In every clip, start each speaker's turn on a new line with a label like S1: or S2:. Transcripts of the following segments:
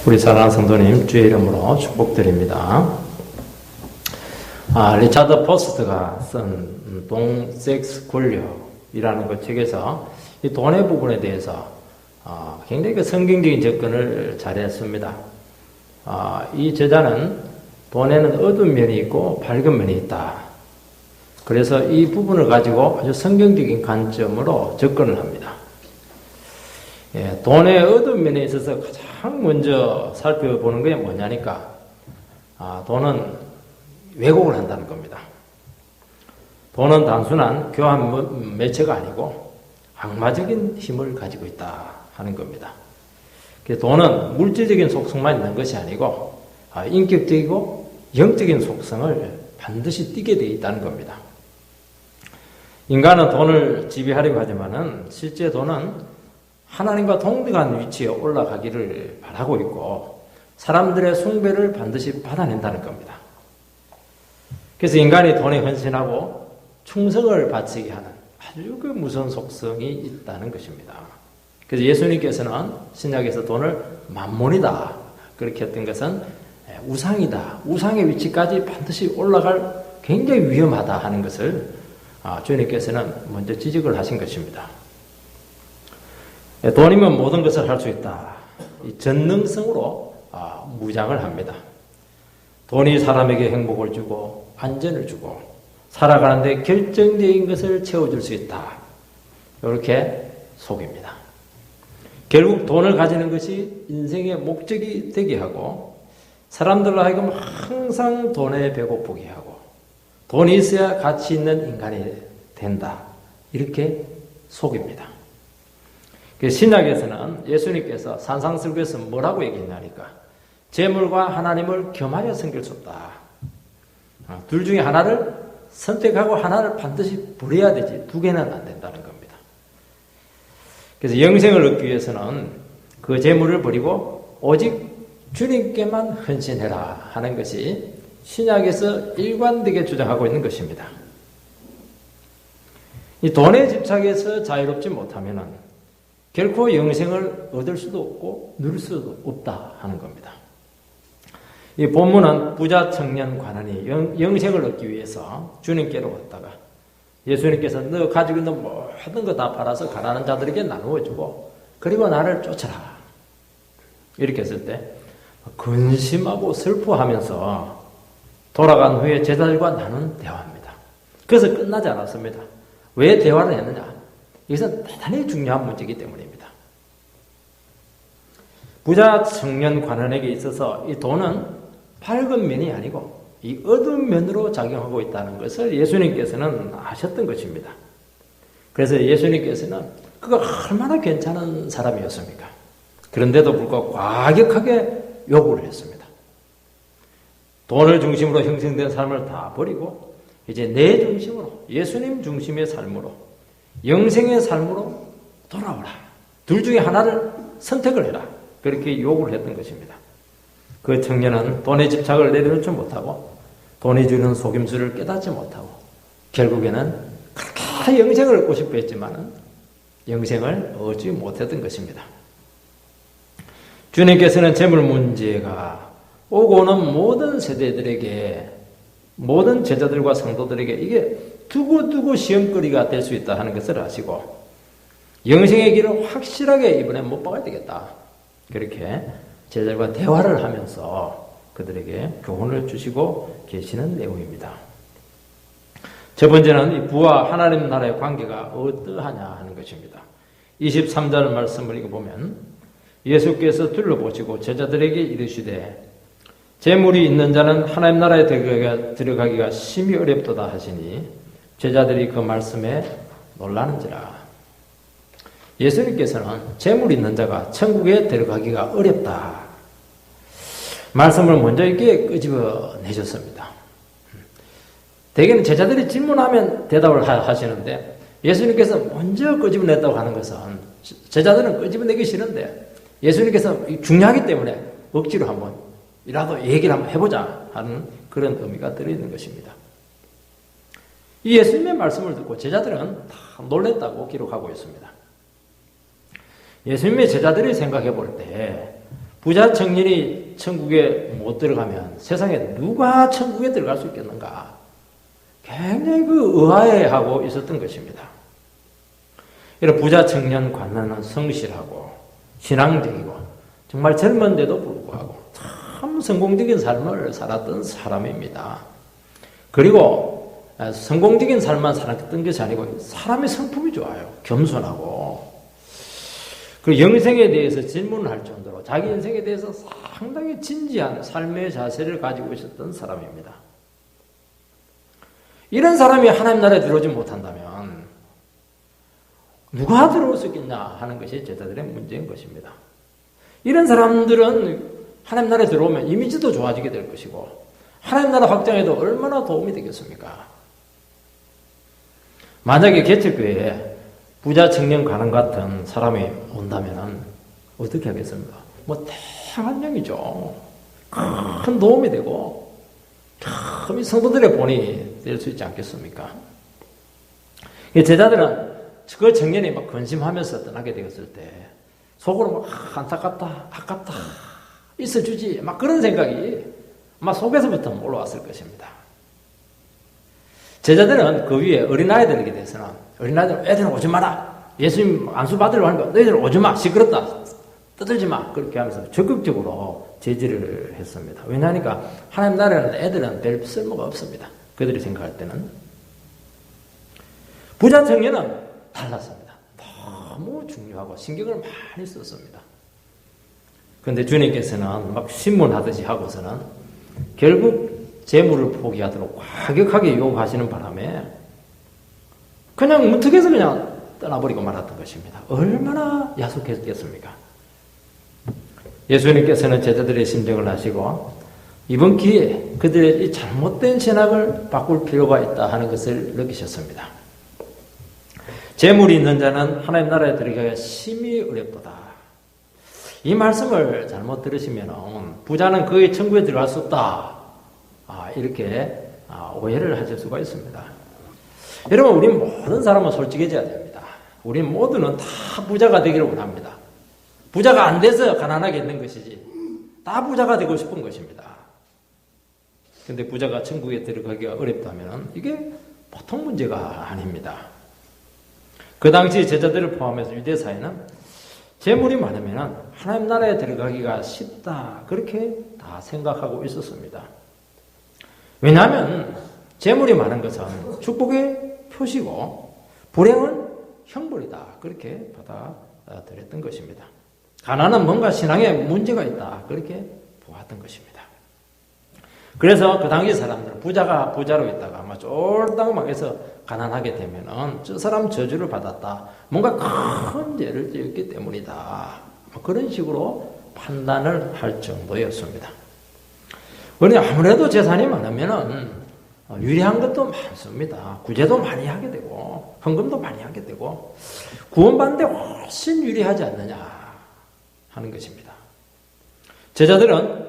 S1: 우리 사랑하는 성도님, 주의 이름으로 축복드립니다. 리차드 포스트가 쓴 돈, 섹스, 권력이라는 그 책에서 이 돈의 부분에 대해서 굉장히 그 성경적인 접근을 잘했습니다. 이 저자는 돈에는 어두운 면이 있고 밝은 면이 있다. 그래서 이 부분을 가지고 아주 성경적인 관점으로 접근을 합니다. 돈의 어두운 면에 있어서 가장 먼저 살펴보는 게 뭐냐니까, 돈은 왜곡을 한다는 겁니다. 돈은 단순한 교환 매체가 아니고 악마적인 힘을 가지고 있다 하는 겁니다. 돈은 물질적인 속성만 있는 것이 아니고 인격적이고 영적인 속성을 반드시 띠게 되어 있다는 겁니다. 인간은 돈을 지배하려고 하지만은 실제 돈은 하나님과 동등한 위치에 올라가기를 바라고 있고 사람들의 숭배를 반드시 받아낸다는 겁니다. 그래서 인간이 돈에 헌신하고 충성을 바치게 하는 아주 그 무서운 속성이 있다는 것입니다. 그래서 예수님께서는 신약에서 돈을 만몬이다 그렇게 했던 것은 우상이다. 우상의 위치까지 반드시 올라갈 굉장히 위험하다 하는 것을 주님께서는 먼저 지적을 하신 것입니다. 돈이면 모든 것을 할 수 있다. 이 전능성으로 무장을 합니다. 돈이 사람에게 행복을 주고 안전을 주고 살아가는데 결정적인 것을 채워줄 수 있다. 이렇게 속입니다. 결국 돈을 가지는 것이 인생의 목적이 되게 하고 사람들로 하여금 항상 돈에 배고프게 하고 돈이 있어야 가치 있는 인간이 된다. 이렇게 속입니다. 신약에서는 예수님께서 산상설교에서 뭐라고 얘기했냐니까 재물과 하나님을 겸하여 섬길 수 없다. 둘 중에 하나를 선택하고 하나를 반드시 버려야 되지 두 개는 안 된다는 겁니다. 그래서 영생을 얻기 위해서는 그 재물을 버리고 오직 주님께만 헌신해라 하는 것이 신약에서 일관되게 주장하고 있는 것입니다. 이 돈에 집착해서 자유롭지 못하면은 결코 영생을 얻을 수도 없고 누릴 수도 없다 하는 겁니다. 이 본문은 부자 청년 관원이 영생을 얻기 위해서 주님께로 왔다가 예수님께서 너 가지고 있는 모든 거 다 팔아서 가난한 자들에게 나누어 주고 그리고 나를 쫓아라 이렇게 했을 때 근심하고 슬퍼하면서 돌아간 후에 제자들과 나눈 대화입니다. 그래서 끝나지 않았습니다. 왜 대화를 했느냐? 이것은 대단히 중요한 문제이기 때문입니다. 부자 청년 관원에게 있어서 이 돈은 밝은 면이 아니고 이 어두운 면으로 작용하고 있다는 것을 예수님께서는 아셨던 것입니다. 그래서 예수님께서는 그가 얼마나 괜찮은 사람이었습니까? 그런데도 불구하고 과격하게 요구를 했습니다. 돈을 중심으로 형성된 삶을 다 버리고 이제 내 중심으로 예수님 중심의 삶으로 영생의 삶으로 돌아오라. 둘 중에 하나를 선택을 해라. 그렇게 요구를 했던 것입니다. 그 청년은 돈의 집착을 내려놓지 못하고 돈이 주는 속임수를 깨닫지 못하고 결국에는 그렇게 영생을 얻고 싶어 했지만 영생을 얻지 못했던 것입니다. 주님께서는 재물 문제가 오고 오는 모든 세대들에게 모든 제자들과 성도들에게 이게 두고두고 시험거리가 될 수 있다 하는 것을 아시고 영생의 길을 확실하게 이번에 못 박아야 되겠다. 그렇게 제자들과 대화를 하면서 그들에게 교훈을 주시고 계시는 내용입니다. 첫 번째는 이 부와 하나님 나라의 관계가 어떠하냐 하는 것입니다. 23절 말씀을 읽어보면 예수께서 둘러보시고 제자들에게 이르시되 재물이 있는 자는 하나님 나라에 들어가기가 심히 어렵도다 하시니 제자들이 그 말씀에 놀라는지라. 예수님께서는 재물이 있는 자가 천국에 들어가기가 어렵다. 말씀을 먼저 이렇게 끄집어내셨습니다. 대개는 제자들이 질문하면 대답을 하시는데 예수님께서 먼저 끄집어냈다고 하는 것은 제자들은 끄집어내기 싫은데 예수님께서 중요하기 때문에 억지로 한번이라도 얘기를 한번 해보자 하는 그런 의미가 들어있는 것입니다. 이 예수님의 말씀을 듣고 제자들은 다 놀랬다고 기록하고 있습니다. 예수님의 제자들이 생각해 볼 때 부자 청년이 천국에 못 들어가면 세상에 누가 천국에 들어갈 수 있겠는가? 굉장히 의아해하고 있었던 것입니다. 이런 부자 청년 관나는 성실하고 신앙적이고 정말 젊은데도 불구하고 참 성공적인 삶을 살았던 사람입니다. 그리고 성공적인 삶만 살았던 것이 아니고 사람의 성품이 좋아요. 겸손하고 그 영생에 대해서 질문을 할 정도로 자기 인생에 대해서 상당히 진지한 삶의 자세를 가지고 있었던 사람입니다. 이런 사람이 하나님 나라에 들어오지 못한다면 누가 들어올 수 있겠냐 하는 것이 제자들의 문제인 것입니다. 이런 사람들은 하나님 나라에 들어오면 이미지도 좋아지게 될 것이고 하나님 나라 확장에도 얼마나 도움이 되겠습니까? 만약에 개척교회에 부자 청년 가는 같은 사람이 온다면 어떻게 하겠습니까? 대환영이죠. 큰 도움이 되고 참 성도들의 본이 될 수 있지 않겠습니까? 제자들은 그 청년이 근심하면서 떠나게 되었을 때 속으로 안타깝다, 아깝다, 있어주지 그런 생각이 속에서부터 올라왔을 것입니다. 제자들은 그 위에 어린아이들에게 대해서는 어린아이들은 애들은 오지 마라. 예수님 안수 받으려고 하는 거 너희들 오지 마. 시끄럽다. 떠들지 마. 그렇게 하면서 적극적으로 제지를 했습니다. 왜냐하니까 하나님 나라에는 애들은 별 쓸모가 없습니다. 그들이 생각할 때는. 부자 청년은 달랐습니다. 너무 중요하고 신경을 많이 썼습니다. 그런데 주님께서는 신문하듯이 하고서는 결국 재물을 포기하도록 과격하게 유혹하시는 바람에 그냥 문득해서 그냥 떠나버리고 말았던 것입니다. 얼마나 야속했겠습니까? 예수님께서는 제자들의 심정을 아시고 이번 기회에 그들의 이 잘못된 신학을 바꿀 필요가 있다 하는 것을 느끼셨습니다. 재물이 있는 자는 하나님 나라에 들어가기가 심히 어렵도다. 이 말씀을 잘못 들으시면 부자는 거의 천국에 들어갈 수 없다. 이렇게 오해를 하실 수가 있습니다. 여러분, 우리 모든 사람은 솔직해져야 됩니다. 우리 모두는 다 부자가 되기를 원합니다. 부자가 안 돼서 가난하게 있는 것이지 다 부자가 되고 싶은 것입니다. 그런데 부자가 천국에 들어가기가 어렵다면 이게 보통 문제가 아닙니다. 그 당시 제자들을 포함해서 유대사회는 재물이 많으면 하나님 나라에 들어가기가 쉽다 그렇게 다 생각하고 있었습니다. 왜냐하면 재물이 많은 것은 축복의 표시고 불행은 형벌이다 그렇게 받아들였던 것입니다. 가난은 뭔가 신앙에 문제가 있다 그렇게 보았던 것입니다. 그래서 그 당시 사람들은 부자가 부자로 있다가 쫄딱 망해서 가난하게 되면은 저 사람 저주를 받았다. 뭔가 큰 죄를 지었기 때문이다. 그런 식으로 판단을 할 정도였습니다. 그런데 아무래도 재산이 많으면은 유리한 것도 많습니다. 구제도 많이 하게 되고 헌금도 많이 하게 되고 구원받는데 훨씬 유리하지 않느냐 하는 것입니다. 제자들은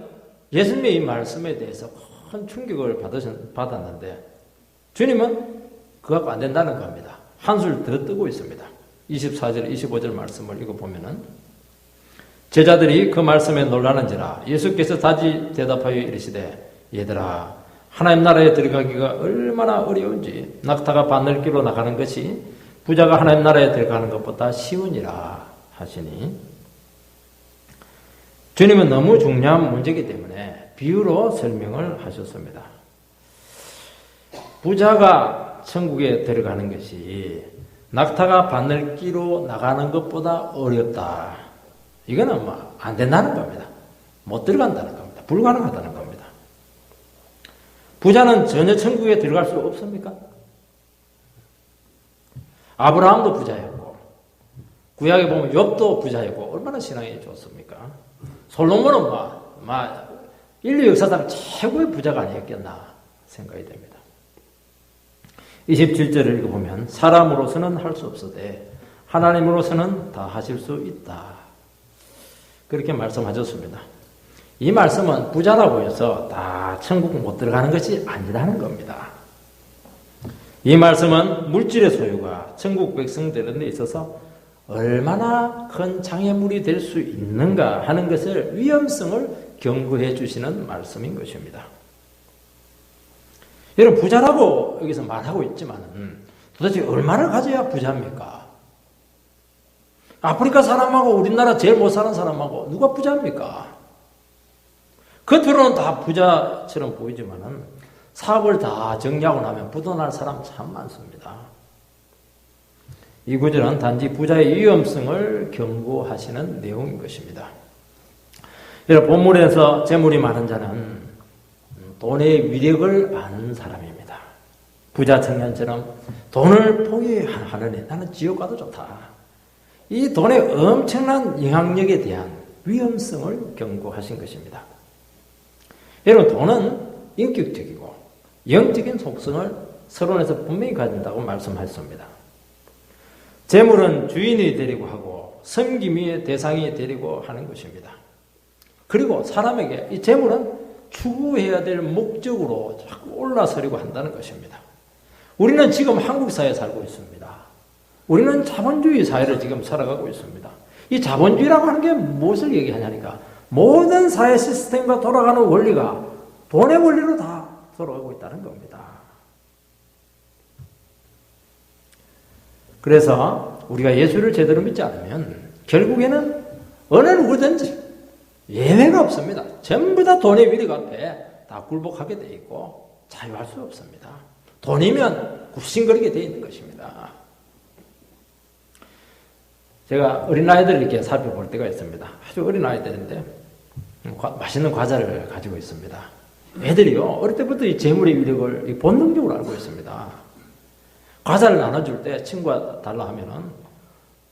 S1: 예수님의 이 말씀에 대해서 큰 충격을 받았는데 주님은 그거 갖고 안 된다는 겁니다. 한술 더 뜨고 있습니다. 24절, 25절 말씀을 읽어보면은 제자들이 그 말씀에 놀라는지라 예수께서 다시 대답하여 이르시되 얘들아 하나님 나라에 들어가기가 얼마나 어려운지 낙타가 바늘기로 나가는 것이 부자가 하나님 나라에 들어가는 것보다 쉬우니라 하시니 주님은 너무 중요한 문제이기 때문에 비유로 설명을 하셨습니다. 부자가 천국에 들어가는 것이 낙타가 바늘기로 나가는 것보다 어렵다. 이거는 안 된다는 겁니다. 못 들어간다는 겁니다. 불가능하다는 겁니다. 부자는 전혀 천국에 들어갈 수 없습니까? 아브라함도 부자였고 구약에 보면 욥도 부자였고 얼마나 신앙이 좋습니까? 솔로몬은 인류 역사상 최고의 부자가 아니었겠나 생각이 됩니다. 27절을 읽어보면 사람으로서는 할 수 없으되 하나님으로서는 다 하실 수 있다. 그렇게 말씀하셨습니다. 이 말씀은 부자라고 해서 다 천국 못 들어가는 것이 아니라는 겁니다. 이 말씀은 물질의 소유가 천국 백성들에 있어서 얼마나 큰 장애물이 될 수 있는가 하는 것을 위험성을 경고해 주시는 말씀인 것입니다. 여러분 부자라고 여기서 말하고 있지만 도대체 얼마나 가져야 부자입니까? 아프리카 사람하고 우리나라 제일 못 사는 사람하고 누가 부자입니까? 겉으로는 다 부자처럼 보이지만 사업을 다 정리하고 나면 부도날 사람 참 많습니다. 이 구절은 단지 부자의 위험성을 경고하시는 내용인 것입니다. 여러분 본문에서 재물이 많은 자는 돈의 위력을 아는 사람입니다. 부자 청년처럼 돈을 포기하느니 나는 지옥 가도 좋다. 이 돈의 엄청난 영향력에 대한 위험성을 경고하신 것입니다. 여러분 돈은 인격적이고 영적인 속성을 서론에서 분명히 가진다고 말씀하셨습니다. 재물은 주인이 되려고 하고 섬김의 대상이 되려고 하는 것입니다. 그리고 사람에게 이 재물은 추구해야 될 목적으로 자꾸 올라서려고 한다는 것입니다. 우리는 지금 한국 사회에 살고 있습니다. 우리는 자본주의 사회를 지금 살아가고 있습니다. 이 자본주의라고 하는 게 무엇을 얘기하냐니까 모든 사회 시스템과 돌아가는 원리가 돈의 원리로 다 돌아가고 있다는 겁니다. 그래서 우리가 예수를 제대로 믿지 않으면 결국에는 어느 누구든지 예외가 없습니다. 전부 다 돈의 위력 앞에 다 굴복하게 돼 있고 자유할 수 없습니다. 돈이면 굽신거리게 돼 있는 것입니다. 제가 어린아이들을 이렇게 살펴볼 때가 있습니다. 아주 어린아이들인데 맛있는 과자를 가지고 있습니다. 애들이요 어릴 때부터 이 재물의 위력을 본능적으로 알고 있습니다. 과자를 나눠줄 때 친구가 달라 하면은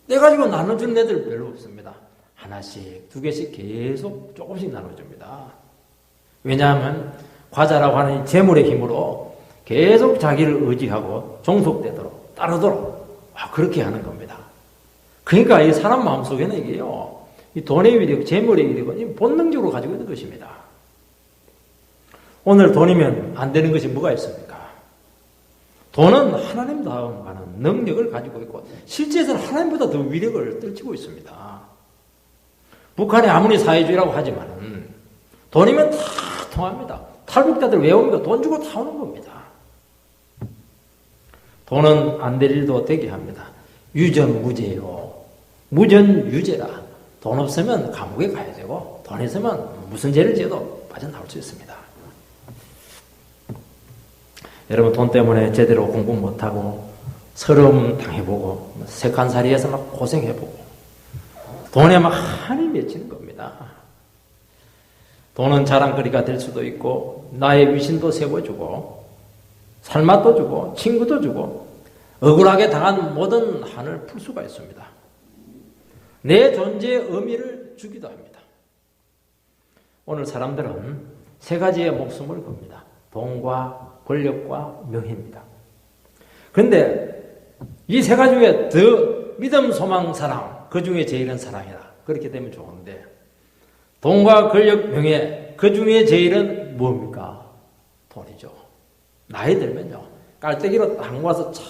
S1: 내 가지고 나눠주는 애들 별로 없습니다. 하나씩, 두 개씩 계속 조금씩 나눠줍니다. 왜냐하면 과자라고 하는 재물의 힘으로 계속 자기를 의지하고 종속되도록 따르도록 그렇게 하는 겁니다. 그러니까 이 사람 마음속에는 이게요, 이 돈의 위력, 재물의 위력은 본능적으로 가지고 있는 것입니다. 오늘 돈이면 안 되는 것이 뭐가 있습니까? 돈은 하나님 다음 가는 능력을 가지고 있고 실제에서는 하나님보다 더 위력을 떨치고 있습니다. 북한이 아무리 사회주의라고 하지만 돈이면 다 통합니다. 탈북자들 왜 옵니까? 돈 주고 다 오는 겁니다. 돈은 안 될 일도 되게 합니다. 유전무죄요. 무전유죄라. 돈 없으면 감옥에 가야 되고 돈 있으면 무슨 죄를 지어도 빠져나올 수 있습니다. 여러분 돈 때문에 제대로 공부 못하고 서러움 당해보고 색한살이에서 막 고생해보고 돈에 막 한이 맺히는 겁니다. 돈은 자랑거리가 될 수도 있고 나의 위신도 세워주고 살맛도 주고 친구도 주고 억울하게 당한 모든 한을 풀 수가 있습니다. 내 존재의 의미를 주기도 합니다. 오늘 사람들은 세 가지의 목숨을 겁니다. 돈과 권력과 명예입니다. 그런데 이 세 가지 중에 더 믿음, 소망, 사랑, 그 중에 제일은 사랑이다. 그렇게 되면 좋은데 돈과 권력, 명예, 그 중에 제일은 뭡니까? 돈이죠. 나이 들면요, 깔때기로 딱 모아서 착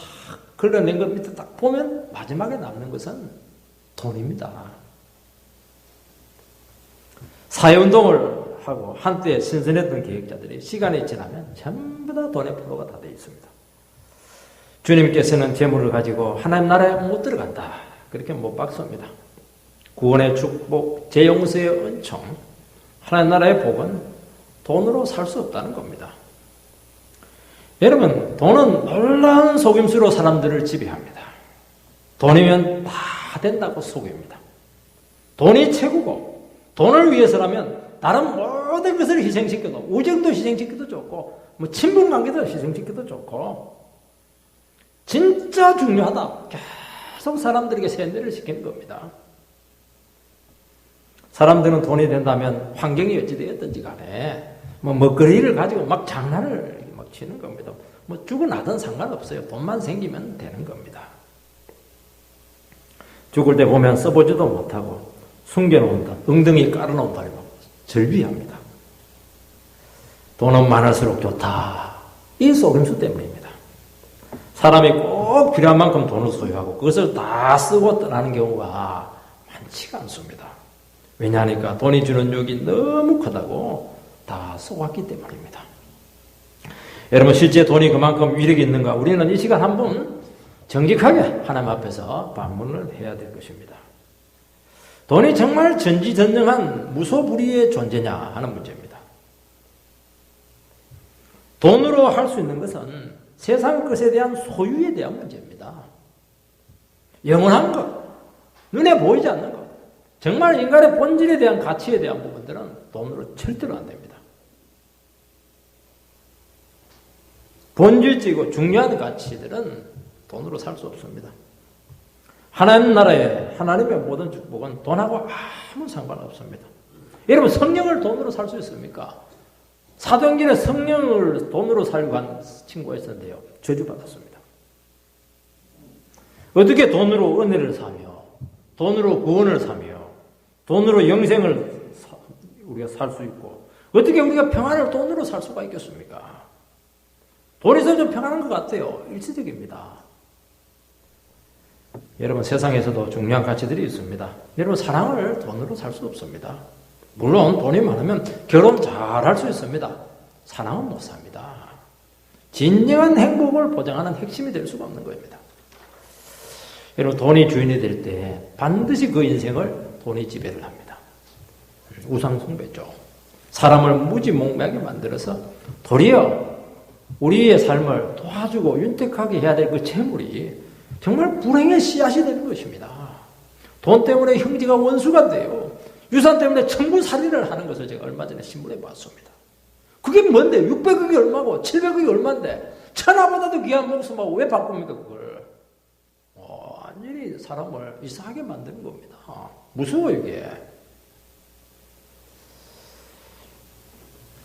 S1: 걸러낸 것 밑에 딱 보면 마지막에 남는 것은 돈입니다. 사회운동을 하고 한때 신선했던 계획자들이 시간이 지나면 전부 다 돈의 포로가 다 되어 있습니다. 주님께서는 재물을 가지고 하나님 나라에 못 들어간다. 그렇게 못 박습니다. 구원의 축복, 재용서의 은총, 하나님 나라의 복은 돈으로 살 수 없다는 겁니다. 여러분, 돈은 놀라운 속임수로 사람들을 지배합니다. 돈이면 다 된다고 속입니다. 돈이 최고고 돈을 위해서라면 다른 모든 것을 희생시켜도 우정도 희생시켜도 좋고 뭐 친분관계도 희생시켜도 좋고 진짜 중요하다. 계속 사람들에게 세뇌를 시키는 겁니다. 사람들은 돈이 된다면 환경이 어찌되었든지 간에 뭐 먹거리를 가지고 막 장난을 막 치는 겁니다. 뭐 죽어나든 상관없어요. 돈만 생기면 되는 겁니다. 죽을 때 보면 써보지도 못하고 숨겨놓은 돈, 엉덩이 깔아놓은 돈이 절비합니다. 돈은 많을수록 좋다. 이 속임수 때문입니다. 사람이 꼭 필요한 만큼 돈을 소유하고 그것을 다 쓰고 떠나는 경우가 많지가 않습니다. 왜냐하니까 돈이 주는 유익이 너무 크다고 다 쏘았기 때문입니다. 여러분 실제 돈이 그만큼 위력이 있는가? 우리는 이 시간 한번 정직하게 하나님 앞에서 반문을 해야 될 것입니다. 돈이 정말 전지전능한 무소불위의 존재냐 하는 문제입니다. 돈으로 할 수 있는 것은 세상 것에 대한 소유에 대한 문제입니다. 영원한 것, 눈에 보이지 않는 것, 정말 인간의 본질에 대한 가치에 대한 부분들은 돈으로 절대로 안 됩니다. 본질적이고 중요한 가치들은 돈으로 살 수 없습니다. 하나님 나라에 하나님의 모든 축복은 돈하고 아무 상관없습니다. 여러분 성령을 돈으로 살 수 있습니까? 사도행전에 성령을 돈으로 살고 한 친구가 있었는데요. 저주받았습니다. 어떻게 돈으로 은혜를 사며 돈으로 구원을 사며 돈으로 영생을 우리가 살 수 있고 어떻게 우리가 평안을 돈으로 살 수가 있겠습니까? 돈이 있어서 좀 평안한 것 같아요. 일시적입니다. 여러분 세상에서도 중요한 가치들이 있습니다. 여러분 사랑을 돈으로 살 수 없습니다. 물론 돈이 많으면 결혼 잘 할 수 있습니다. 사랑은 못 삽니다. 진정한 행복을 보장하는 핵심이 될 수가 없는 겁니다. 여러분 돈이 주인이 될 때 반드시 그 인생을 돈이 지배를 합니다. 우상숭배죠. 사람을 무지몽매하게 만들어서 도리어 우리의 삶을 도와주고 윤택하게 해야 될 그 재물이 정말 불행의 씨앗이 되는 것입니다. 돈 때문에 형제가 원수가 돼요. 유산 때문에 청부살인을 하는 것을 제가 얼마 전에 신문에 봤습니다. 그게 뭔데? 600억이 얼마고 700억이 얼마인데 천하보다도 귀한 목숨하고 왜 바꿉니까 그걸? 완전히 사람을 이상하게 만드는 겁니다. 무서워 이게.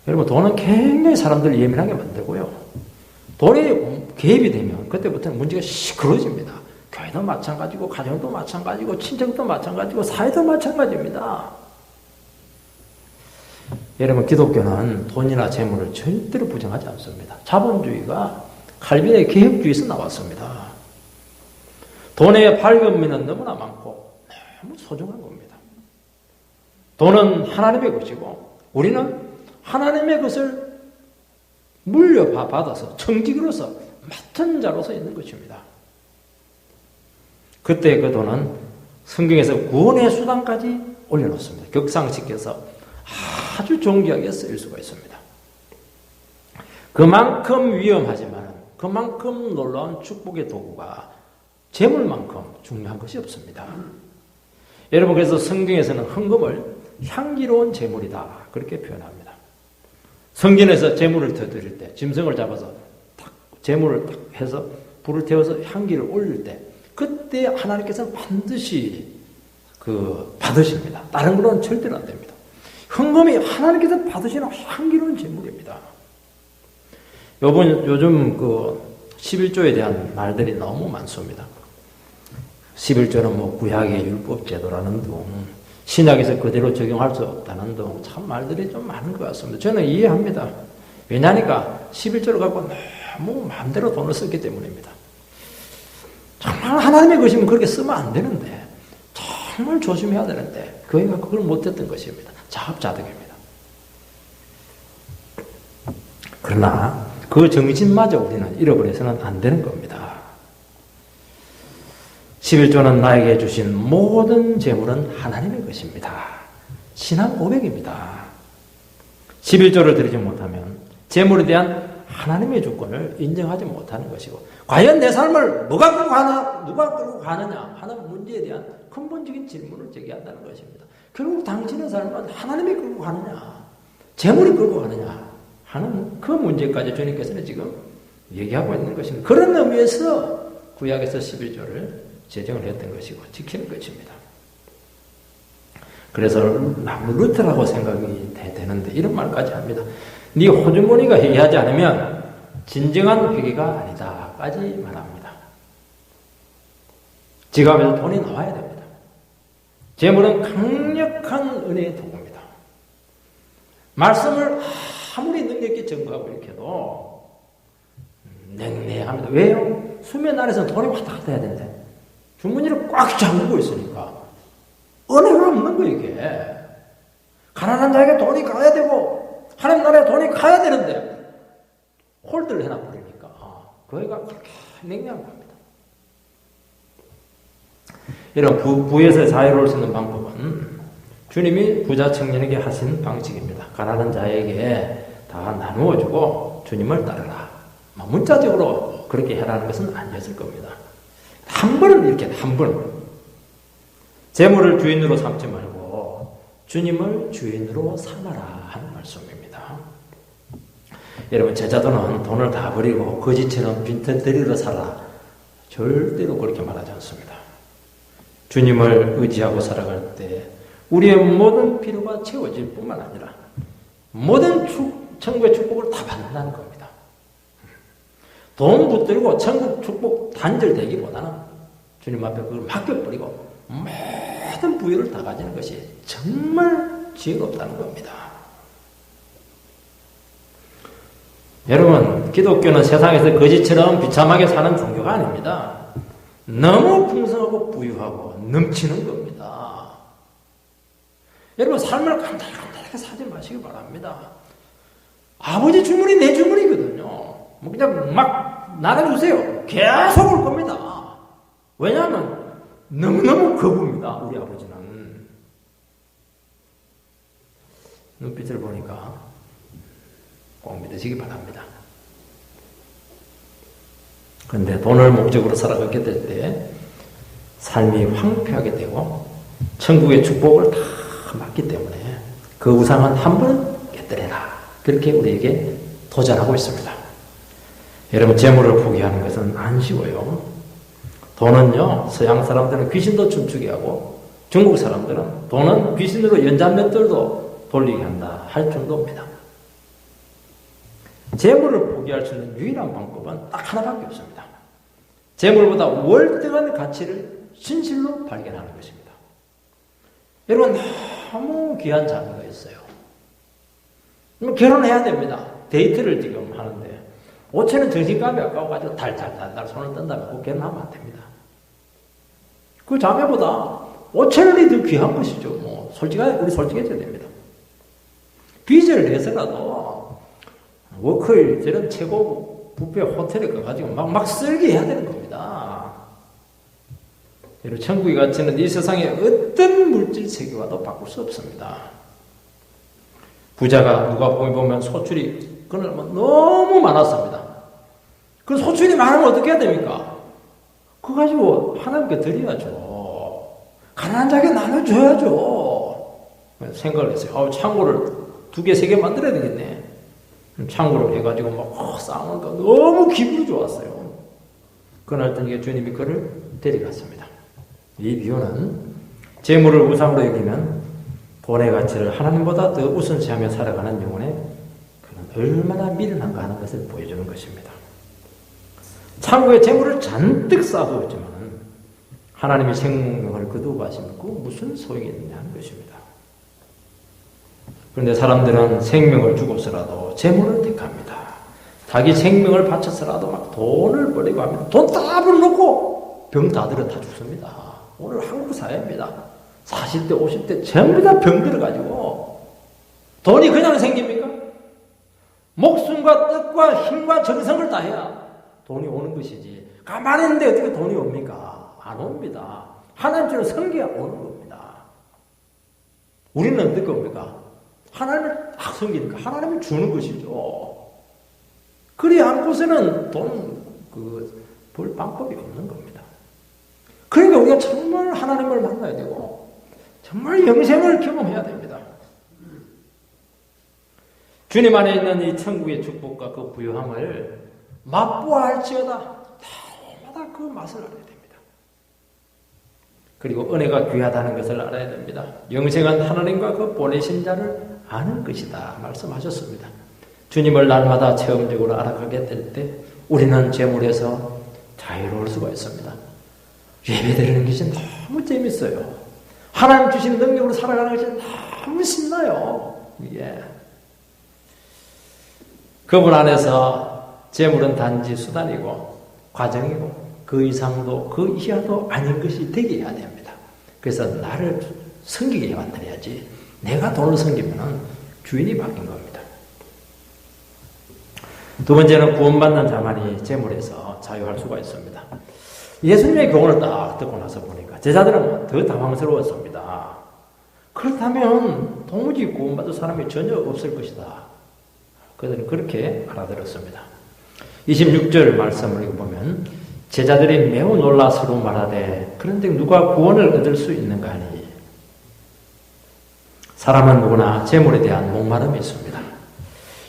S1: 여러분 돈은 굉장히 사람들을 예민하게 만들고요. 돈이 개입이 되면 그때부터는 문제가 시끄러워집니다. 교회도 마찬가지고 가정도 마찬가지고 친척도 마찬가지고 사회도 마찬가지입니다. 여러분 기독교는 돈이나 재물을 절대로 부정하지 않습니다. 자본주의가 칼빈의 개혁주의에서 나왔습니다. 돈의 밝은미는 너무나 많고 너무 소중한 겁니다. 돈은 하나님의 것이고 우리는 하나님의 것을 물려받아서 청지기로서 맡은 자로서 있는 것입니다. 그때 그 돈은 성경에서 구원의 수단까지 올려놓습니다. 격상시켜서 아주 존귀하게 쓰일 수가 있습니다. 그만큼 위험하지만 그만큼 놀라운 축복의 도구가 재물만큼 중요한 것이 없습니다. 여러분 그래서 성경에서는 헌금을 향기로운 재물이다 그렇게 표현합니다. 성전에서 재물을 드릴 때 짐승을 잡아서 탁 재물을 탁 해서 불을 태워서 향기를 올릴 때 그때 하나님께서는 반드시 받으십니다. 다른 거로는 절대로 안 됩니다. 헌금이 하나님께서 받으시는 향기로운 재물입니다. 요즘 11조에 대한 말들이 너무 많습니다. 11조는 구약의 율법 제도라는 등 신약에서 그대로 적용할 수 없다는 등 참 말들이 좀 많은 것 같습니다. 저는 이해합니다. 왜냐하니까 11조를 갖고 너무 마음대로 돈을 썼기 때문입니다. 정말 하나님의 것이면 그렇게 쓰면 안 되는데 정말 조심해야 되는데 교회가 그걸 못했던 것입니다. 자업자득입니다. 그러나 그 정신마저 우리는 잃어버려서는 안 되는 겁니다. 11조는 나에게 주신 모든 재물은 하나님의 것입니다. 신앙 고백입니다. 11조를 드리지 못하면 재물에 대한 하나님의 주권을 인정하지 못하는 것이고 과연 내 삶을 뭐가 끌고 가나 누가 끌고 가느냐 하는 문제에 대한 근본적인 질문을 제기한다는 것입니다. 결국 당신의 삶은 하나님이 끌고 가느냐 재물이 끌고 가느냐 하는 그 문제까지 주님께서는 지금 얘기하고 있는 것입니다. 그런 의미에서 구약에서 11조를 제정을 했던 것이고 지키는 것입니다. 그래서 루터라고 생각이 되는데 이런 말까지 합니다. 네 호주머니가 회개하지 않으면 진정한 회개가 아니다까지 말합니다. 지갑에서 돈이 나와야 됩니다. 재물은 강력한 은혜의 도구입니다. 말씀을 아무리 능력 있게 증거하고 이렇게 해도 냉랭합니다. 왜요? 수면 안에서는 돈이 왔다 갔다 해야 되는데 주머니를 꽉 잠그고 있으니까 은혜가 없는 거예요, 이게. 가난한 자에게 돈이 가야 되고 하나님 나라에 돈이 가야 되는데 홀드를 해놔버리니까 그애가 그렇게 냉랭한 겁니다. 이런 부에서 자유로울 수 있는 방법은 주님이 부자 청년에게 하신 방식입니다. 가난한 자에게 다 나누어주고 주님을 따르라. 문자적으로 그렇게 해라는 것은 아니었을 겁니다. 한 번은 이렇게 한 번. 재물을 주인으로 삼지 말고 주님을 주인으로 삼아라 하는 말씀입니다. 여러분 제자도는 돈을 다 버리고 거지처럼 빈털터리로 살아. 절대로 그렇게 말하지 않습니다. 주님을 의지하고 살아갈 때 우리의 모든 필요가 채워질 뿐만 아니라 모든 천국의 축복을 다 받는다는 겁니다. 돈 붙들고 천국 축복 단절되기보다는 주님 앞에 그걸 맡겨버리고 모든 부유를 다 가지는 것이 정말 지혜롭다는 겁니다. 여러분, 기독교는 세상에서 거지처럼 비참하게 사는 종교가 아닙니다. 너무 풍성하고 부유하고 넘치는 겁니다. 여러분, 삶을 간단하게 사지 마시기 바랍니다. 아버지 주문이 내 주문이거든요. 뭐 그냥 막 나눠주세요. 계속 올 겁니다. 왜냐하면 너무너무 거부입니다. 우리 아버지는. 눈빛을 보니까 꼭 믿으시기 바랍니다. 그런데 돈을 목적으로 살아가게 될 때 삶이 황폐하게 되고 천국의 축복을 다 맞기 때문에 그 우상은 한 번은 깨뜨려라. 그렇게 우리에게 도전하고 있습니다. 여러분, 재물을 포기하는 것은 안 쉬워요. 돈은요, 서양 사람들은 귀신도 춤추게 하고 중국 사람들은 돈은 귀신으로 연장면들도 돌리게 한다 할 정도입니다. 재물을 포기할 수 있는 유일한 방법은 딱 하나밖에 없습니다. 재물보다 월등한 가치를 진실로 발견하는 것입니다. 여러분, 너무 귀한 자녀가 있어요. 결혼해야 됩니다. 데이트를 지금 하는데 5천원 정신값이 아까워가지고 달달 손을 뜬다면 꼭 결혼하면 안 됩니다. 그 자매보다 5천원이 더 귀한 것이죠. 우리 솔직해져야 됩니다. 빚을 내서라도 워크힐 저런 최고 뷔페 호텔에 가가지고 막 쓸게 해야 되는 겁니다. 여러분, 천국의 가치는 이 세상의 어떤 물질 세계와도 바꿀 수 없습니다. 부자가 누가복음에 보면 소출이 그날만 너무 많았습니다. 그 소출이 많으면 어떻게 해야 됩니까? 그거 가지고 하나님께 드려야죠. 가난한 자에게 나눠줘야죠. 생각을 했어요. 창고를 2개, 3개 만들어야 되겠네. 창고를 해가지고 막 쌓으니까 너무 기분이 좋았어요. 그날 저녁에 주님이 그를 데려갔습니다. 이 비유는 재물을 우상으로 여기면 돈의 가치를 하나님보다 더 우선시하며 살아가는 영혼의 그는 얼마나 미련한가 하는 것을 보여주는 것입니다. 창고에 재물을 잔뜩 쌓아두었지만 하나님의 생명을 거두어 가시면 그 무슨 소용이 있느냐 하는 것입니다. 그런데 사람들은 생명을 주고서라도 재물을 택합니다. 자기 생명을 바쳐서라도 막 돈을 버리고 하면 돈 다 불러놓고 병 다 들어 다 죽습니다. 오늘 한국 사회입니다. 40대, 50대 전부 다 병 들어가지고 돈이 그냥 생깁니까? 목숨과 뜻과 힘과 정성을 다해야 돈이 오는 것이지. 가만히 있는데 어떻게 돈이 옵니까? 안 옵니다. 하나님처럼 섬겨야 오는 겁니다. 우리는 어떨 겁니까? 하나님을 딱 섬기니까 하나님이 주는 것이죠. 그리 않고서는 돈 벌 방법이 없는 겁니다. 그러니까 우리가 정말 하나님을 만나야 되고 정말 영생을 경험해야 됩니다. 주님 안에 있는 이 천국의 축복과 그 부유함을 맛보아 할지어다 날마다 그 맛을 알아야 됩니다. 그리고 은혜가 귀하다는 것을 알아야 됩니다. 영생한 하나님과 그 보내신 자를 아는 것이다 말씀하셨습니다. 주님을 날마다 체험적으로 알아가게 될 때 우리는 재물에서 자유로울 수가 있습니다. 예배드리는 것이 너무 재밌어요. 하나님 주신 능력으로 살아가는 것이 너무 신나요. 예. 그분 안에서 재물은 단지 수단이고 과정이고 그 이상도 그 이하도 아닌 것이 되게 해야 됩니다. 그래서 나를 섬기게 만들어야지 내가 돈을 섬기면 주인이 바뀐 겁니다. 두 번째는 구원받는 자만이 재물에서 자유할 수가 있습니다. 예수님의 교훈을 딱 듣고 나서 보니까 제자들은 더 당황스러웠습니다. 그렇다면 도무지 구원받을 사람이 전혀 없을 것이다. 그들은 그렇게 알아들었습니다. 26절 말씀을 보면 제자들이 매우 놀라 서로 말하되 그런데 누가 구원을 얻을 수 있는가 하니 사람은 누구나 재물에 대한 목마름이 있습니다.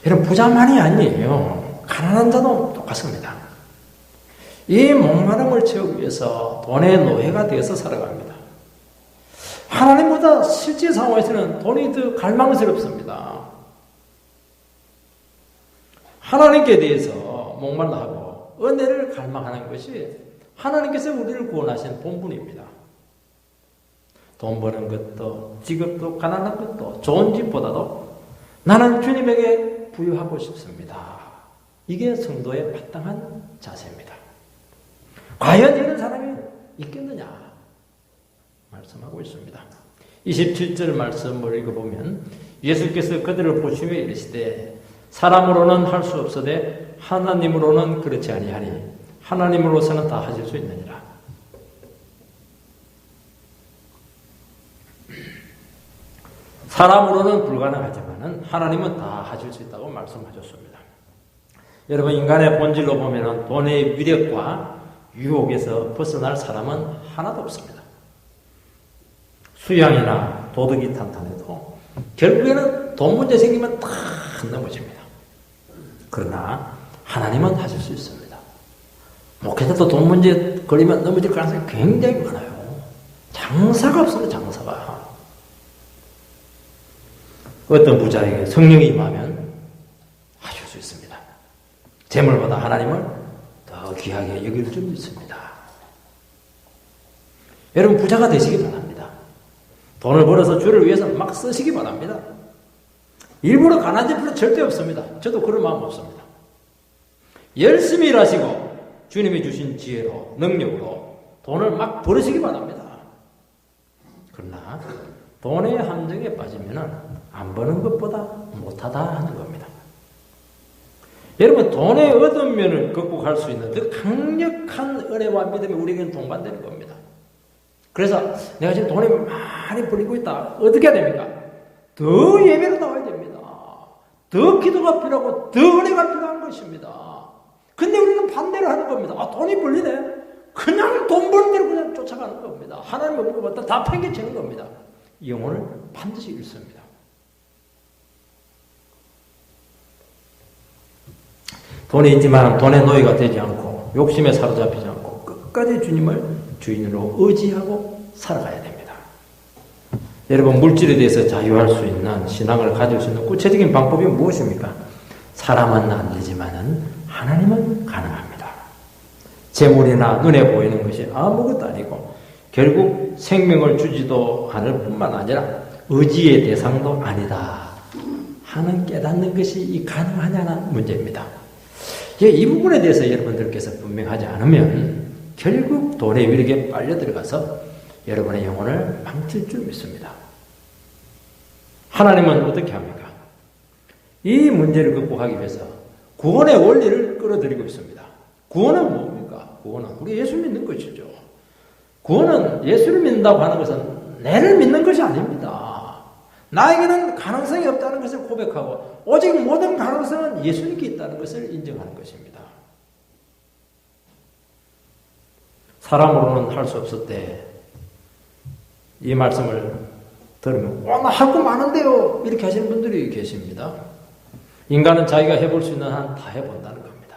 S1: 여러분 부자만이 아니에요. 가난한 자도 똑같습니다. 이 목마름을 채우기 위해서 돈의 노예가 되어서 살아갑니다. 하나님보다 실제 상황에서는 돈이 더 갈망스럽습니다. 하나님께 대해서 목말라 하고 은혜를 갈망하는 것이 하나님께서 우리를 구원하신 본분입니다. 돈 버는 것도 직업도 가난한 것도 좋은 집보다도 나는 주님에게 부유하고 싶습니다. 이게 성도의 마땅한 자세입니다. 과연 이런 사람이 있겠느냐 말씀하고 있습니다. 27절 말씀을 읽어보면 예수께서 그들을 보시며 이르시되 사람으로는 할 수 없으되 하나님으로는 그렇지 아니하니 하나님으로서는 다 하실 수 있느니라. 사람으로는 불가능하지만 하나님은 다 하실 수 있다고 말씀하셨습니다. 여러분 인간의 본질로 보면 돈의 위력과 유혹에서 벗어날 사람은 하나도 없습니다. 수양이나 도덕이 탄탄해도 결국에는 돈 문제 생기면 다 넘어집니다. 그러나 하나님은 하실 수 있습니다. 목회자도 돈 문제 걸리면 넘어질 가능성이 굉장히 많아요. 장사가 없어요. 장사가. 어떤 부자에게 성령이 임하면 하실 수 있습니다. 재물보다 하나님을 더 귀하게 여길 줄 믿습니다. 여러분 부자가 되시기 바랍니다. 돈을 벌어서 주를 위해서 막 쓰시기 바랍니다. 일부러 가난할 필요 절대 없습니다. 저도 그런 마음 없습니다. 열심히 일하시고 주님이 주신 지혜로 능력으로 돈을 막 벌으시기 바랍니다. 그러나 돈의 함정에 빠지면 안 버는 것보다 못하다 하는 겁니다. 여러분 돈의 어두운 면을 극복할 수 있는 더 강력한 은혜와 믿음이 우리에게는 동반되는 겁니다. 그래서 내가 지금 돈이 많이 벌리고 있다. 어떻게 해야 됩니까? 더 예배로 나와야 됩니다. 더 기도가 필요하고 더 은혜가 필요한 것입니다. 근데 우리는 반대로 하는 겁니다. 아 돈이 벌리네. 그냥 돈 버는 대로 그냥 쫓아가는 겁니다. 하나님 없는 것보다 다 팽개치는 겁니다. 영혼을 반드시 잃습니다. 돈이 있지만 돈의 노예가 되지 않고 욕심에 사로잡히지 않고 끝까지 주님을 주인으로 의지하고 살아가야 됩니다. 여러분 물질에 대해서 자유할 수 있는 신앙을 가질 수 있는 구체적인 방법이 무엇입니까? 사람은 안 되지만은 하나님은 가능합니다. 재물이나 눈에 보이는 것이 아무것도 아니고 결국 생명을 주지도 않을 뿐만 아니라 의지의 대상도 아니다 하는 깨닫는 것이 이 가능하냐는 문제입니다. 이 부분에 대해서 여러분들께서 분명하지 않으면 결국 돈의 위력에 빨려 들어가서 여러분의 영혼을 망칠 줄 믿습니다. 하나님은 어떻게 합니까? 이 문제를 극복하기 위해서 구원의 원리를 끌어들이고 있습니다. 구원은 뭡니까? 구원은 우리 예수 믿는 것이죠. 구원은 예수를 믿는다고 하는 것은 내를 믿는 것이 아닙니다. 나에게는 가능성이 없다는 것을 고백하고 오직 모든 가능성은 예수님께 있다는 것을 인정하는 것입니다. 사람으로는 할 수 없을 때 이 말씀을 들으면 나 할 거 많은데요 이렇게 하시는 분들이 계십니다. 인간은 자기가 해볼 수 있는 한 다 해본다는 겁니다.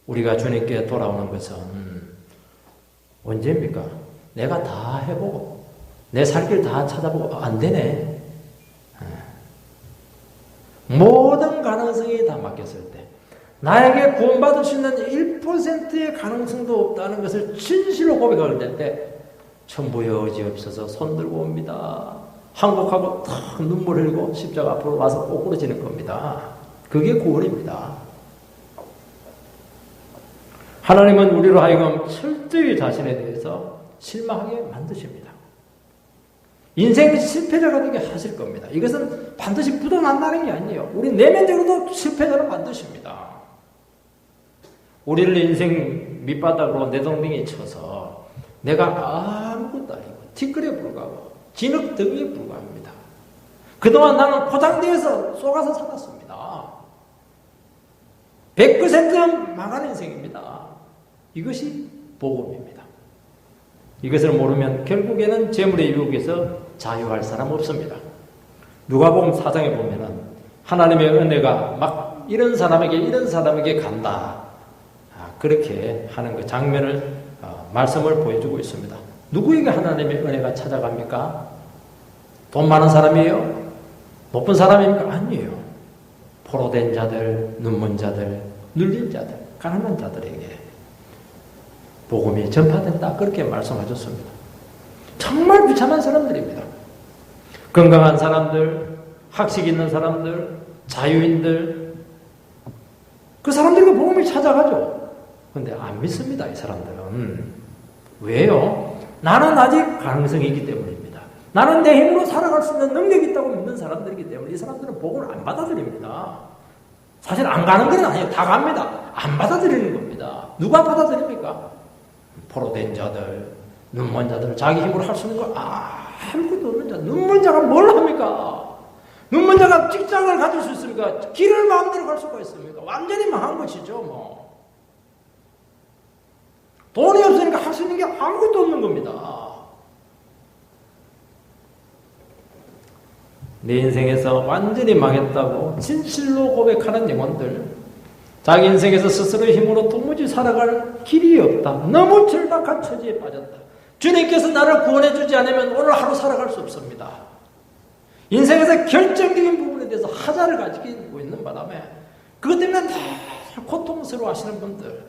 S1: 우리가 주님께 돌아오는 것은 언제입니까? 내가 다 해보고 내 살 길 다 찾아보고 안 되네. 모든 가능성이 다 맡겼을 때 나에게 구원받을 수 있는 1%의 가능성도 없다는 것을 진실로 고백할 때 천부의 의지 없어서 손들고 옵니다. 한국하고 탁 눈물 흘리고 십자가 앞으로 와서 꼬꾸러지는 겁니다. 그게 구원입니다. 하나님은 우리로 하여금 철저히 자신에 대해서 실망하게 만드십니다. 인생 실패자가 되게 하실 겁니다. 이것은 반드시 묻어난다는 게 아니에요. 우리 내면적으로도 실패자로 만드십니다. 우리를 인생 밑바닥으로 내동댕이 쳐서 내가 아무것도 아니고 티끌에 불과하고 진흙덩이에 불과합니다. 그동안 나는 포장되어서 속아서 살았습니다. 100% 망한 인생입니다. 이것이 복음입니다. 이것을 모르면 결국에는 재물의 유혹에서 자유할 사람 없습니다. 누가복음 4장에 보면은 하나님의 은혜가 막 이런 사람에게 간다. 그렇게 하는 그 장면을 말씀을 보여주고 있습니다. 누구에게 하나님의 은혜가 찾아갑니까? 돈 많은 사람이에요? 높은 사람입니까? 아니에요. 포로된 자들, 눈먼 자들, 눌린 자들, 가난한 자들에게 복음이 전파된다. 그렇게 말씀하셨습니다. 정말 비참한 사람들입니다. 건강한 사람들, 학식 있는 사람들, 자유인들, 그 사람들에게 복음이 찾아가죠. 그런데 안 믿습니다. 이 사람들은. 왜요? 나는 아직 가능성이 있기 때문입니다. 나는 내 힘으로 살아갈 수 있는 능력이 있다고 믿는 사람들이기 때문에 이 사람들은 복음을 안 받아들입니다. 사실 안 가는 건 아니에요. 다 갑니다. 안 받아들이는 겁니다. 누가 받아들입니까? 포로된 자들, 눈먼 자들, 자기 힘으로 할 수 있는 거 아무것도 없는 자. 눈먼 자가 뭘 합니까? 눈먼 자가 직장을 가질 수 있습니까? 길을 마음대로 갈 수가 있습니까? 완전히 망한 것이죠. 뭐. 돈이 없으니까 할 수 있는 게 아무것도 없는 겁니다. 내 인생에서 완전히 망했다고 진실로 고백하는 영혼들, 자기 인생에서 스스로의 힘으로 도무지 살아갈 길이 없다. 너무 절박한 처지에 빠졌다. 주님께서 나를 구원해 주지 않으면 오늘 하루 살아갈 수 없습니다. 인생에서 결정적인 부분에 대해서 하자를 가지고 있는 바람에 그것 때문에 다 고통스러워 하시는 분들,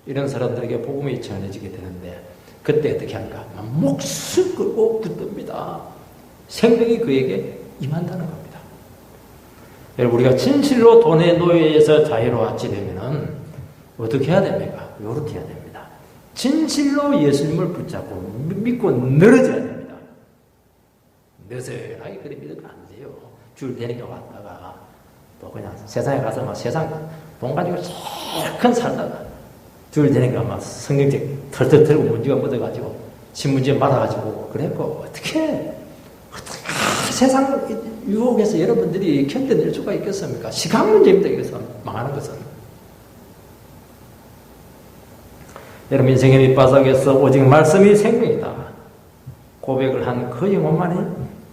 S1: 이런 사람들에게 복음이 전해지게 되는데 그때 어떻게 할까? 목숨 걸고 붙듭니다. 생명이 그에게 임한다는 겁니다. 여러분, 우리가 진실로 돈의 노예에서 자유로워지지 되면은 어떻게 해야 됩니까? 이렇게 해야 됩니다. 진실로 예수님을 붙잡고 믿고 늘어져야 됩니다. 느슨하게 그리 믿으면 안 돼요. 줄 대니까 왔다가 또 그냥 세상에 가서 막 세상 돈 가지고 큰 살다가 줄 대니까 막 성경책 털털 털고 문제가 묻어가지고 신문지에 말아가지고 그랬고 어떻게 세상 유혹에서 여러분들이 견뎌낼 수가 있겠습니까? 시간 문제입니다. 이것은 망하는 것은. 여러분 인생의 밑바닥에서 오직 말씀이 생명이다. 고백을 한 그 영혼만이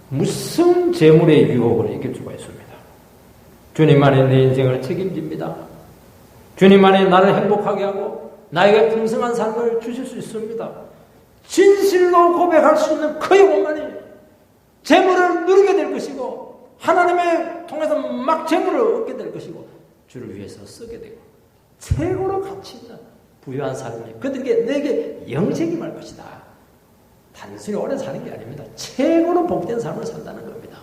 S1: 무슨 재물의 유혹을 이길 수가 있습니다. 주님만이 내 인생을 책임집니다. 주님만이 나를 행복하게 하고 나에게 풍성한 삶을 주실 수 있습니다. 진실로 고백할 수 있는 그 영혼만이 재물을 누리게 될 것이고 하나님의 통해서 막 재물을 얻게 될 것이고 주를 위해서 쓰게 되고 최고로 가치 있는 부유한 삶이 그들에게 내게 영생이 말 것이다. 단순히 오래 사는 게 아닙니다. 최고로 복된 삶을 산다는 겁니다.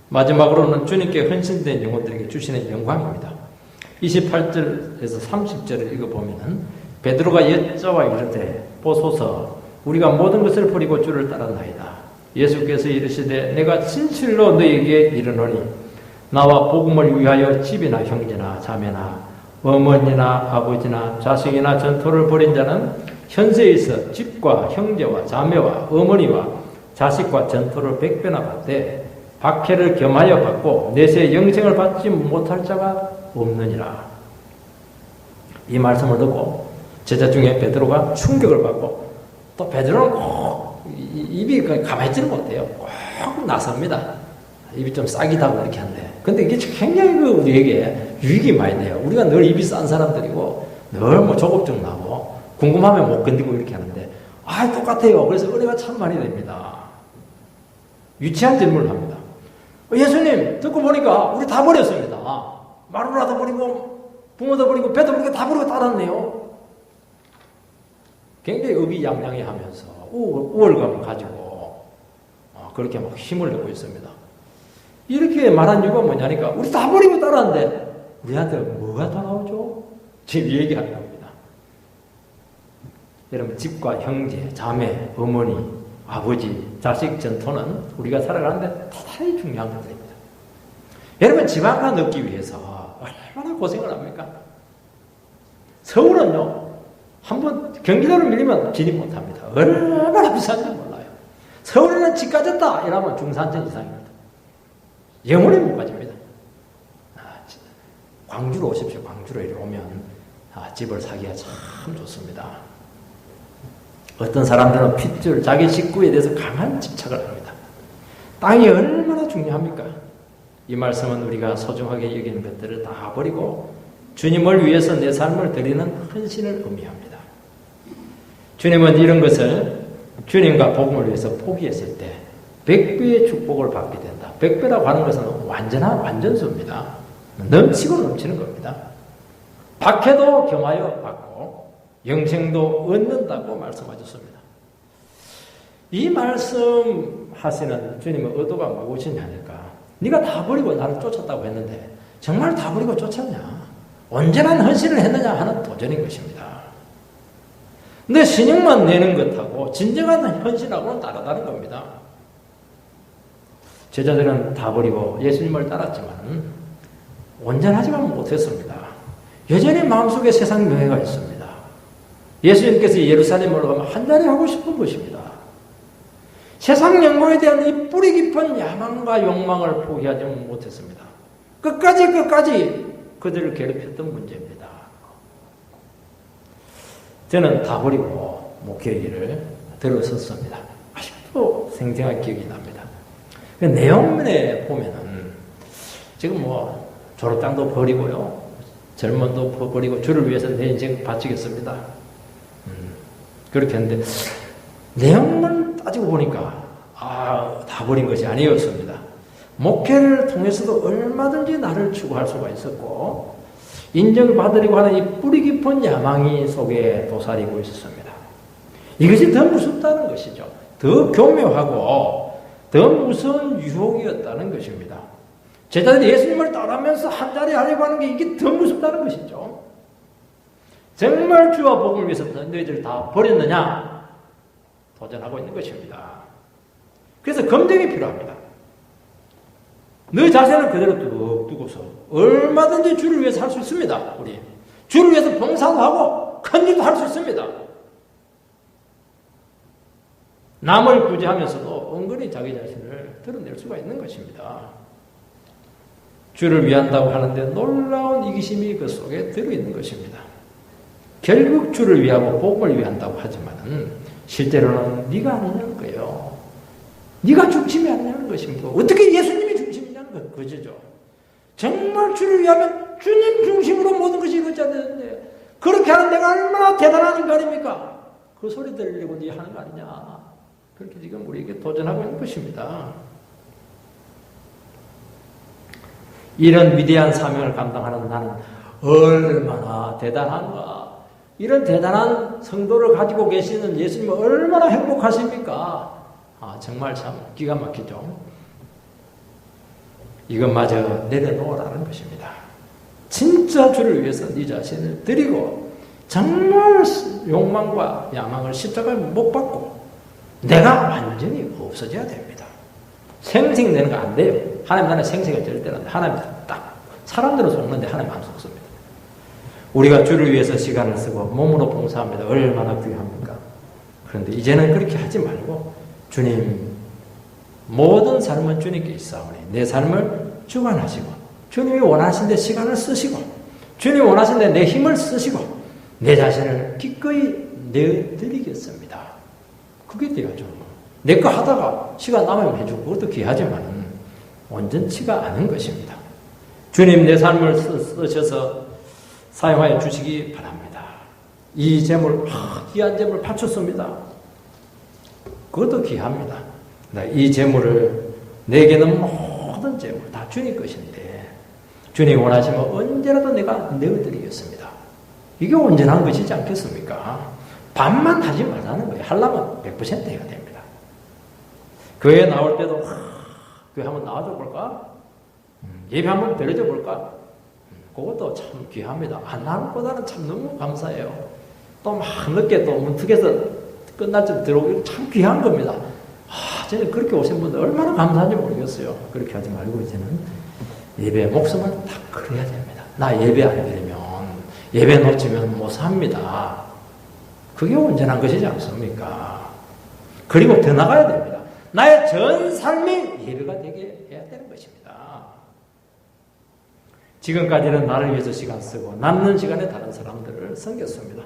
S1: 마지막으로는 주님께 헌신된 영혼들에게 주시는 영광입니다. 28절에서 30절을 읽어보면 베드로가 여자와 이르되 보소서 우리가 모든 것을 버리고 주를 따랐나이다. 예수께서 이르시되 내가 진실로 너에게 이르노니 나와 복음을 위하여 집이나 형제나 자매나 어머니나 아버지나 자식이나 전토를 벌인 자는 현세에 있어 집과 형제와 자매와 어머니와 자식과 전토를 100배나 받되 박해를 겸하여 받고 내세 영생을 받지 못할 자가 없느니라. 이 말씀을 듣고 제자 중에 베드로가 충격을 받고 또 베드로는 꼭 입이 가만히지는 못해요. 꼭 나섭니다. 입이 좀 싸기다고 이렇게 한대. 근데 이게 굉장히 우리에게 유익이 많이 돼요. 우리가 늘 입이 싼 사람들이고 늘 뭐 조급증 나고 궁금하면 못 견디고 이렇게 하는데 똑같아요. 그래서 은혜가 참 많이 됩니다. 유치한 질문을 합니다. 예수님 듣고 보니까 우리 다 버렸습니다. 마누라도 버리고 부모도 버리고 배도 버리고 다 버리고 따랐네요. 굉장히 의기양양해 하면서 우월감을 가지고 그렇게 막 힘을 내고 있습니다. 이렇게 말한 이유가 뭐냐니까 우리 다 버리고 따랐는데 우리한테 뭐가 더 나오죠? 지금 얘기하는 겁니다. 여러분 집과 형제, 자매, 어머니, 아버지, 자식 전토는 우리가 살아가는데 대단히 중요한 것들입니다. 여러분 지방가 넣기 위해서 얼마나 고생을 합니까? 서울은요 한번 경기도를 밀리면 진입 못합니다. 얼마나 비싼지 몰라요. 서울에는 집 가졌다 이러면 중산층 이상입니다. 영원히 못 가집니다. 광주로 오십시오. 광주로 이리 오면 집을 사기가 참 좋습니다. 어떤 사람들은 핏줄, 자기 식구에 대해서 강한 집착을 합니다. 땅이 얼마나 중요합니까? 이 말씀은 우리가 소중하게 여기는 것들을 다 버리고 주님을 위해서 내 삶을 드리는 헌신을 의미합니다. 주님은 이런 것을 주님과 복음을 위해서 포기했을 때 100배의 축복을 받게 된다. 100배라고 하는 것은 완전한 완전수입니다. 넘치고 넘치는 겁니다. 박해도 겸하여 받고 영생도 얻는다고 말씀하셨습니다. 이 말씀 하시는 주님의 의도가 무엇이냐니까 네가 다 버리고 나를 쫓았다고 했는데 정말 다 버리고 쫓았냐? 언제나 헌신을 했느냐 하는 도전인 것입니다. 근데 신용만 내는 것하고 진정한 헌신하고는 다르다는 겁니다. 제자들은 다 버리고 예수님을 따랐지만 온전하지만 못했습니다. 여전히 마음속에 세상 명예가 있습니다. 예수님께서 예루살렘으로 가면 한자리 하고 싶은 것입니다. 세상 영광에 대한 이 뿌리 깊은 야망과 욕망을 포기하지 못했습니다. 끝까지 그들을 괴롭혔던 문제입니다. 저는 다 버리고 목회의 일을 들어섰습니다. 아직도 생생한 기억이 납니다. 그 내용면에 보면은 지금 졸업장도 버리고요. 젊은도 버리고 주를 위해서 내 인생 바치겠습니다. 그렇게 했는데 내용만 따지고 보니까 다 버린 것이 아니었습니다. 목회를 통해서도 얼마든지 나를 추구할 수가 있었고 인정을 받으려고 하는 이 뿌리 깊은 야망이 속에 도사리고 있었습니다. 이것이 더 무섭다는 것이죠. 더 교묘하고 더 무서운 유혹이었다는 것입니다. 제자들이 예수님을 따라하면서 한자리 하려고 하는 게 이게 더 무섭다는 것이죠. 정말 주와 복음을 위해서 너희들 다 버렸느냐? 도전하고 있는 것입니다. 그래서 검증이 필요합니다. 너 자신을 그대로 뚝 두고서 얼마든지 주를 위해서 할 수 있습니다. 우리 주를 위해서 봉사도 하고 큰 일도 할 수 있습니다. 남을 구제하면서도 은근히 자기 자신을 드러낼 수가 있는 것입니다. 주를 위한다고 하는데 놀라운 이기심이 그 속에 들어있는 것입니다. 결국 주를 위하고 복음을 위한다고 하지만 실제로는 네가 아니냐는 거예요. 네가 중심이 아니냐는 것입니다. 어떻게 예수님이 중심이냐는 거죠. 정말 주를 위하면 주님 중심으로 모든 것이 이루어져야 되는데 그렇게 하는 내가 얼마나 대단한 인간입니까? 그 소리 들으려고 네 하는 거 아니냐. 그렇게 지금 우리에게 도전하고 있는 것입니다. 이런 위대한 사명을 감당하는 나는 얼마나 대단한가. 이런 대단한 성도를 가지고 계시는 예수님은 얼마나 행복하십니까? 정말 참 기가 막히죠. 이것마저 내려놓으라는 것입니다. 진짜 주를 위해서 네 자신을 드리고 정말 욕망과 야망을 십자가에 못 박고 내가 완전히 없어져야 됩니다. 생색내는 거 안 돼요. 하나님 나라에 생색을 절대로 안 돼요. 하나님 딱 사람들은 속는데 하나님 안 속습니다. 우리가 주를 위해서 시간을 쓰고 몸으로 봉사합니다. 얼마나 귀합니까? 그런데 이제는 그렇게 하지 말고 주님 모든 삶은 주님께 있사오니 내 삶을 주관하시고 주님이 원하신 데 시간을 쓰시고 주님이 원하신 데 내 힘을 쓰시고 내 자신을 기꺼이 내드리겠습니다. 그게 돼야죠. 내 거 하다가 시간 남으면 해주고 그것도 귀하지만 온전치가 않은 것입니다. 주님 내 삶을 쓰셔서 사용하여 주시기 바랍니다. 이 재물, 귀한 재물을 바쳤습니다. 그것도 귀합니다. 이 재물을 내게는 모든 재물 다 주님 것인데 주님 원하시면 언제라도 내가 내어드리겠습니다. 이게 온전한 것이지 않겠습니까? 반만 하지 말라는 거예요. 하려면 100% 해야 됩니다. 교회 나올 때도 교회 한번 나와줘 볼까? 예배 한번 드려줘 볼까? 그것도 참 귀합니다. 안 나올 것보다는 참 너무 감사해요. 또 막 늦게 또 문턱에서 끝날 때 들어오기 참 귀한 겁니다. 저는 그렇게 오신 분들 얼마나 감사한지 모르겠어요. 그렇게 하지 말고 이제는 예배의 목숨을 딱 그려야 됩니다. 나 예배 안 드리면, 예배 놓치면 못 삽니다. 그게 온전한 것이지 않습니까? 그리고 더 나가야 됩니다. 나의 전 삶이 예배가 되게 해야 되는 것입니다. 지금까지는 나를 위해서 시간 쓰고 남는 시간에 다른 사람들을 섬겼습니다.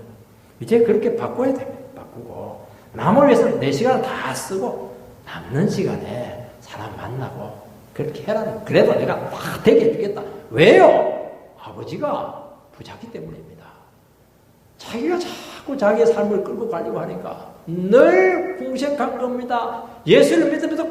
S1: 이제 그렇게 바꿔야 됩니다. 바꾸고 남을 위해서 내 시간을 다 쓰고 남는 시간에 사람 만나고 그렇게 해라는, 그래도 내가 확 되게 해주겠다. 왜요? 아버지가 부자기 때문입니다. 자기가 자꾸 자기의 삶을 끌고 가려고 하니까 늘 궁색한 겁니다. 예수를 믿으면서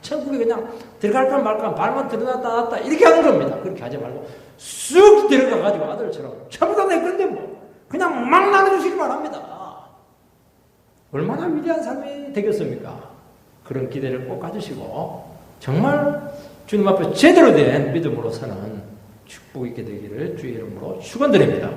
S1: 천국에 그냥 들어갈까 말까 발만 들어놨다 놨다 이렇게 하는 겁니다. 그렇게 하지 말고 쑥 들어가가지고 아들처럼 전부 내 건데 뭐 그냥 막 나눠주시기 바랍니다. 얼마나 위대한 삶이 되겠습니까? 그런 기대를 꼭 가지시고 정말 주님 앞에 제대로 된 믿음으로 사는 축복 있게 되기를 주의 이름으로 축원드립니다.